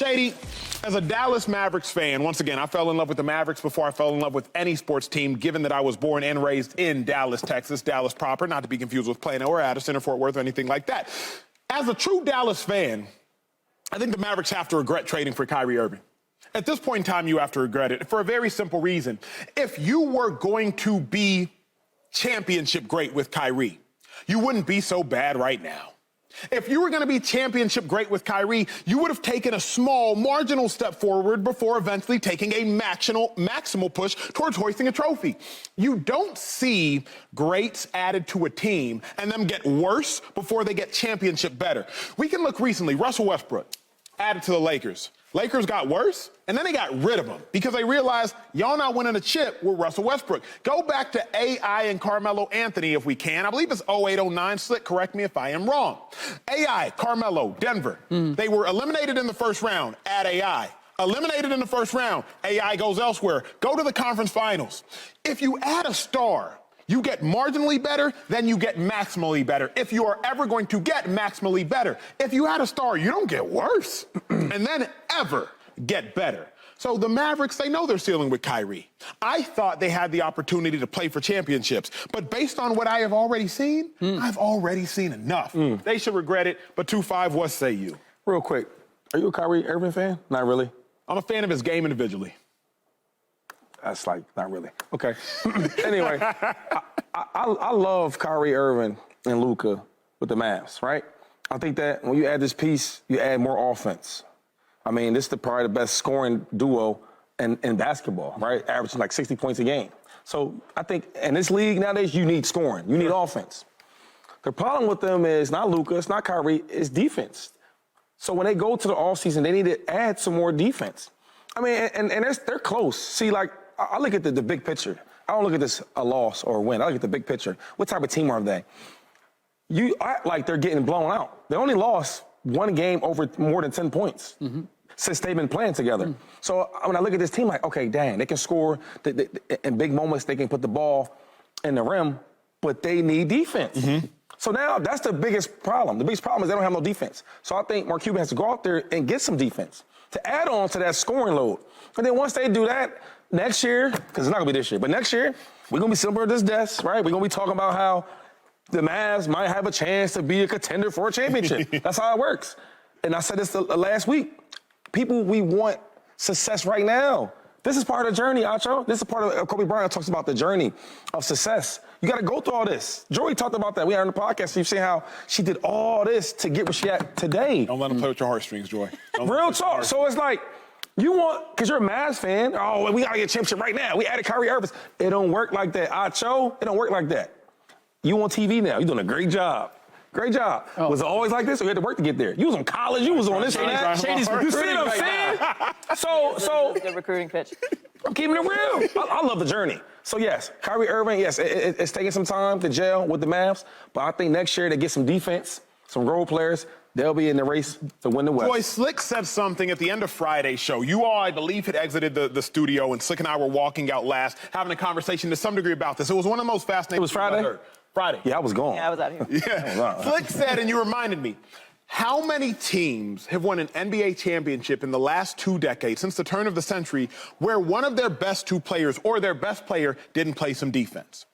Shady, as a Dallas Mavericks fan, once again, I fell in love with the Mavericks before I fell in love with any sports team, given that I was born and raised in Dallas, Texas, Dallas proper, not to be confused with Plano or Addison or Fort Worth or anything like that. As a true Dallas fan, I think the Mavericks have to regret trading for Kyrie Irving. At this point in time, you have to regret it for a very simple reason. If you were going to be championship great with Kyrie, you wouldn't be so bad right now. If you were going to be championship great with Kyrie, you would have taken a small, marginal step forward before eventually taking a maximal push towards hoisting a trophy. You don't see greats added to a team and them get worse before they get championship better. We can look recently, Russell Westbrook added to the Lakers. Lakers got worse, and then they got rid of him because they realized y'all not winning a chip with Russell Westbrook. Go back to AI and Carmelo Anthony if we can. I believe it's 08-09. Slick, correct me if I am wrong. AI, Carmelo, Denver. They were eliminated in the first round. Add AI. Eliminated in the first round. AI goes elsewhere. Go to the conference finals. If you add a star, you get marginally better, then you get maximally better. If you are ever going to get maximally better, if you add a star, you don't get worse and then ever get better. So the Mavericks, they know they're ceiling with Kyrie. I thought they had the opportunity to play for championships, but based on what I have already seen, I've already seen enough. They should regret it, but 2-5, what say you? Real quick, are you a Kyrie Irving fan? Not really. I'm a fan of his game individually. That's like, not really. Okay. Anyway, I love Kyrie Irving and Luka with the Mavs, right? I think that when you add this piece, you add more offense. I mean, this is probably the best scoring duo in basketball, right? Averaging like 60 points a game. So I think in this league nowadays, you need scoring. You need offense. The problem with them is not Luka, it's not Kyrie, it's defense. So when they go to the offseason, they need to add some more defense. I mean, and they're close. See, like, I look at the big picture. I don't look at this a loss or a win. I look at the big picture. What type of team are they? You act like they're getting blown out. They only lost one game over more than 10 points since they've been playing together. So when I look at this team, like, okay, dang, they can score in big moments. They can put the ball in the rim, but they need defense. So now that's the biggest problem. The biggest problem is they don't have no defense. So I think Mark Cuban has to go out there and get some defense to add on to that scoring load. And then once they do that, next year, because it's not going to be this year, but next year, we're going to be similar to this desk, right? We're going to be talking about how the Mavs might have a chance to be a contender for a championship. That's how it works. And I said this last week. People, we want success right now. This is part of the journey, Acho. This is part of Kobe Bryant talks about the journey of success. You got to go through all this. Joey talked about that. We had on the podcast. So you've seen how she did all this to get where she at today. Don't let them play with your heartstrings, Joy. Real talk. So it's like, you want, because you're a Mavs fan, oh, we got to get a championship right now. We added Kyrie Irving. It don't work like that. Acho, it don't work like that. You on TV now. You're doing a great job. Great job. Was it always like this, or you had to work to get there? You was on college. You was on this and that. You see what I'm saying? So good recruiting pitch. I'm keeping it real. I love the journey. So, yes, Kyrie Irving, yes, it's taking some time to gel with the Mavs, but I think next year they get some defense, some role players. They'll be in the race to win the West. Boy, Slick said something at the end of Friday's show. You all, I believe, had exited the studio, and Slick and I were walking out last, having a conversation to some degree about this. It was one of the most fascinating It was Friday? things I heard. Friday. Yeah, I was gone. Yeah, I was out here. Yeah. Slick said, and you reminded me, how many teams have won an NBA championship in the last 2 decades, since the turn of the century, where one of their best 2 players or their best player didn't play some defense?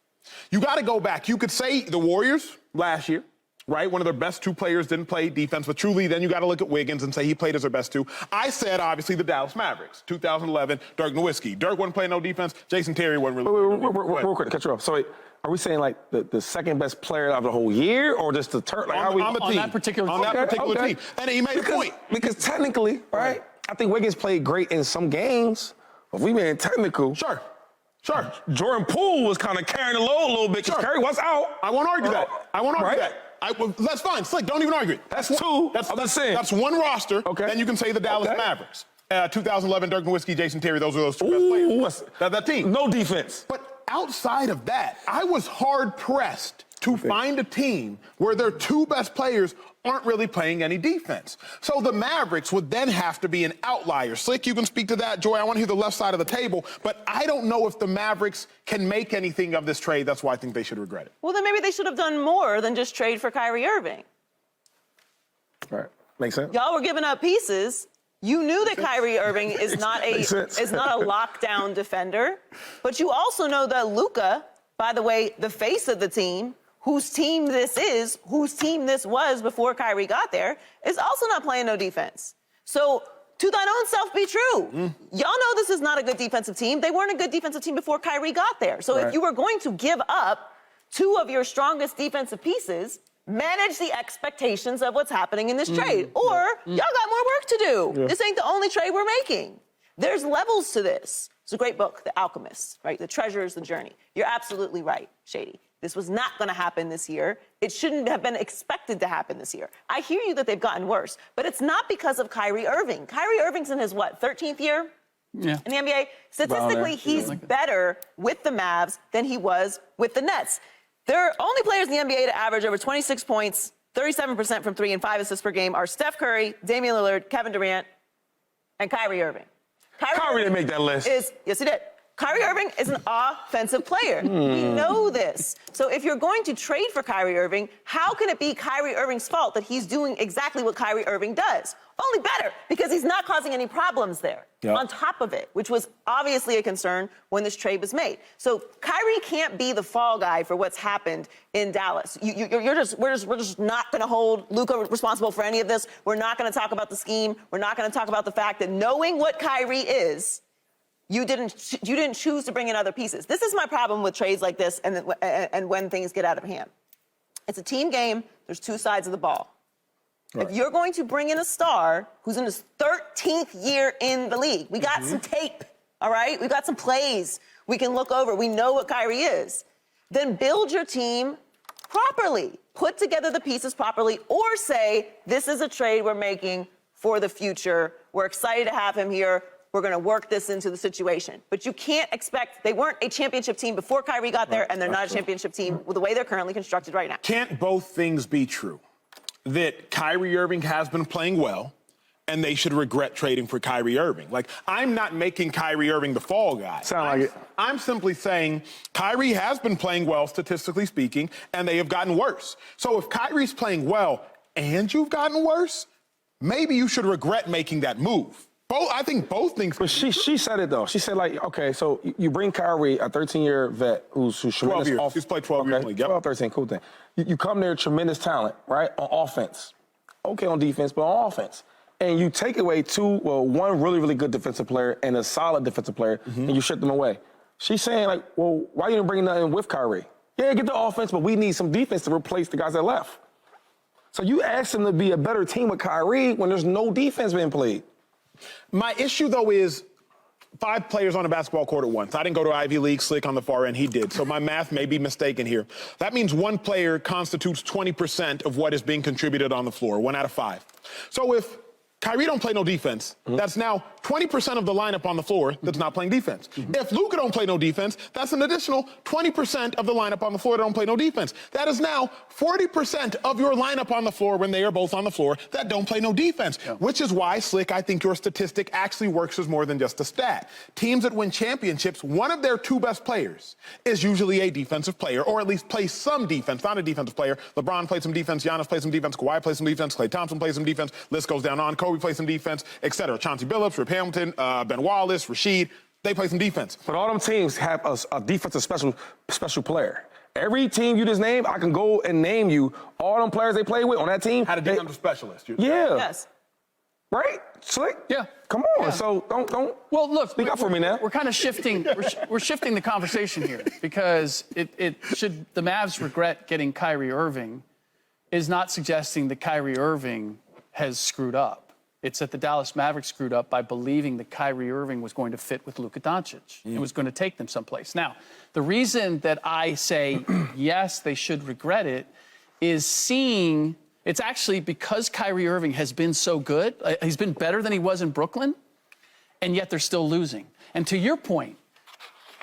You got to go back. You could say the Warriors last year, right? One of their best 2 players didn't play defense, but truly then you got to look at Wiggins and say he played as their best 2. I said, obviously, the Dallas Mavericks, 2011, Dirk Nowitzki. Dirk wasn't playing no defense. Jason Terry wasn't really. Real quick, to cut you off. So, are we saying like the second best player of the whole year, or just the turn? Like, on the team. On that particular team. And he made a point. Because technically, right? I think Wiggins played great in some games. If we being technical, Sure. Jordan Poole was kind of carrying the load a little bit because Curry was out. I won't argue that. Right? That's fine. Slick, don't even argue it. That's 2. That's one roster. Okay. Then you can say the Dallas Mavericks. 2011, Dirk Nowitzki, Jason Terry, those are those 2 best players. That team. No defense. But outside of that, I was hard-pressed to find a team where their 2 best players aren't really playing any defense. So the Mavericks would then have to be an outlier. Slick, you can speak to that. Joy, I want to hear the left side of the table, but I don't know if the Mavericks can make anything of this trade. That's why I think they should regret it. Well, then maybe they should have done more than just trade for Kyrie Irving. All right. Makes sense. Y'all were giving up pieces, You knew that Kyrie Irving is not a lockdown defender, but you also know that Luka, by the way, the face of the team, whose team this is, whose team this was before Kyrie got there, is also not playing no defense. So to thine own self be true. Y'all know this is not a good defensive team. They weren't a good defensive team before Kyrie got there. So if you were going to give up two of your strongest defensive pieces, manage the expectations of what's happening in this trade. Or y'all got more work to do. Yeah. This ain't the only trade we're making. There's levels to this. It's a great book, The Alchemist, right? The Treasure is the Journey. You're absolutely right, Shady. This was not going to happen this year. It shouldn't have been expected to happen this year. I hear you that they've gotten worse, but it's not because of Kyrie Irving. Kyrie Irving's in his, 13th year in the NBA? Statistically, he's better with the Mavs than he was with the Nets. There are only players in the NBA to average over 26 points, 37% from three, and 5 assists per game are Steph Curry, Damian Lillard, Kevin Durant, and Kyrie Irving. Kyrie didn't make that list. Yes, he did. Kyrie Irving is an offensive player. We know this. So if you're going to trade for Kyrie Irving, how can it be Kyrie Irving's fault that he's doing exactly what Kyrie Irving does? Only better, because he's not causing any problems there on top of it, which was obviously a concern when this trade was made. So Kyrie can't be the fall guy for what's happened in Dallas. We're just not going to hold Luka responsible for any of this. We're not going to talk about the scheme. We're not going to talk about the fact that knowing what Kyrie is, you didn't choose to bring in other pieces. This is my problem with trades like this and when things get out of hand. It's a team game. There's two sides of the ball. Right. If you're going to bring in a star who's in his 13th year in the league, we got some tape, all right? We got some plays we can look over. We know what Kyrie is. Then build your team properly. Put together the pieces properly, or say, this is a trade we're making for the future. We're excited to have him here. We're going to work this into the situation. But you can't expect, they weren't a championship team before Kyrie got there, and they're not a championship team with the way they're currently constructed right now. Can't both things be true? That Kyrie Irving has been playing well, and they should regret trading for Kyrie Irving. Like, I'm not making Kyrie Irving the fall guy. I'm simply saying Kyrie has been playing well, statistically speaking, and they have gotten worse. So if Kyrie's playing well and you've gotten worse, maybe you should regret making that move. I think both things. But she said it, though. She said, like, okay, so you bring Kyrie, a 13-year vet who's tremendous. 12 years. He's played 12 years in the league. 12, 13, cool thing. You come there, tremendous talent, right, on offense. Okay on defense, but on offense. And you take away one really, really good defensive player and a solid defensive player, and you ship them away. She's saying, like, well, why you didn't bring nothing with Kyrie? Yeah, get the offense, but we need some defense to replace the guys that left. So you asked them to be a better team with Kyrie when there's no defense being played. My issue, though, is 5 players on a basketball court at once. I didn't go to Ivy League, Slick on the far end, he did. So my math may be mistaken here. That means one player constitutes 20% of what is being contributed on the floor, 1 out of 5. So if Kyrie don't play no defense, that's now 20% of the lineup on the floor that's not playing defense. If Luka don't play no defense, that's an additional 20% of the lineup on the floor that don't play no defense. That is now 40% of your lineup on the floor when they are both on the floor that don't play no defense, which is why, Slick, I think your statistic actually works as more than just a stat. Teams that win championships, one of their 2 best players is usually a defensive player, or at least plays some defense, not a defensive player. LeBron plays some defense, Giannis plays some defense, Kawhi plays some defense, Klay Thompson plays some defense, list goes down on, Kobe plays some defense, etc. Chauncey Billups, Rip Hamilton, Ben Wallace, Rasheed, they play some defense. But all them teams have a defensive special player. Every team you just named, I can go and name you all them players they play with on that team. Had a defensive specialist. Yes. Right? Slick? Yeah. Come on. Yeah. So don't. Well, look. Speak up for me now. We're kind of shifting. we're shifting the conversation here because it should the Mavs regret getting Kyrie Irving is not suggesting that Kyrie Irving has screwed up. It's that the Dallas Mavericks screwed up by believing that Kyrie Irving was going to fit with Luka Doncic and was going to take them someplace. Now, the reason that I say, yes, they should regret it is seeing it's actually because Kyrie Irving has been so good. He's been better than he was in Brooklyn, and yet they're still losing. And to your point,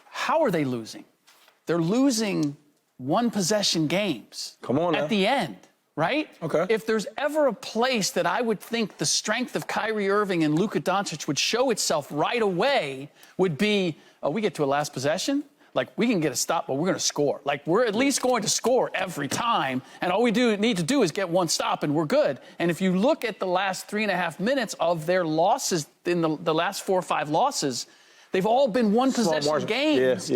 how are they losing? They're losing one-possession games. Come on now. At the end. Right? Okay. If there's ever a place that I would think the strength of Kyrie Irving and Luka Doncic would show itself right away would be, we get to a last possession. like, we can get a stop, but we're going to score. Like, we're at least going to score every time, and all we need to do is get one stop, and we're good. And if you look at the last 3.5 minutes of their losses, in the last 4 or 5 losses, they've all been one-possession games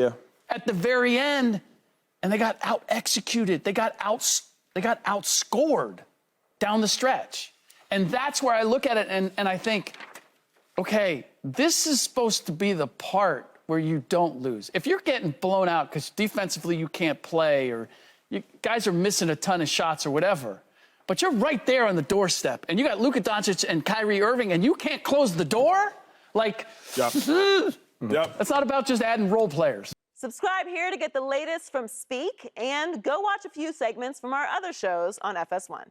at the very end, and they got out-executed. They got outscored down the stretch. And that's where I look at it, and I think, okay, this is supposed to be the part where you don't lose. If you're getting blown out because defensively you can't play, or you guys are missing a ton of shots or whatever, but you're right there on the doorstep, and you got Luka Doncic and Kyrie Irving, and you can't close the door? Like, it's not about just adding role players. Subscribe here to get the latest from Speak, and go watch a few segments from our other shows on FS1.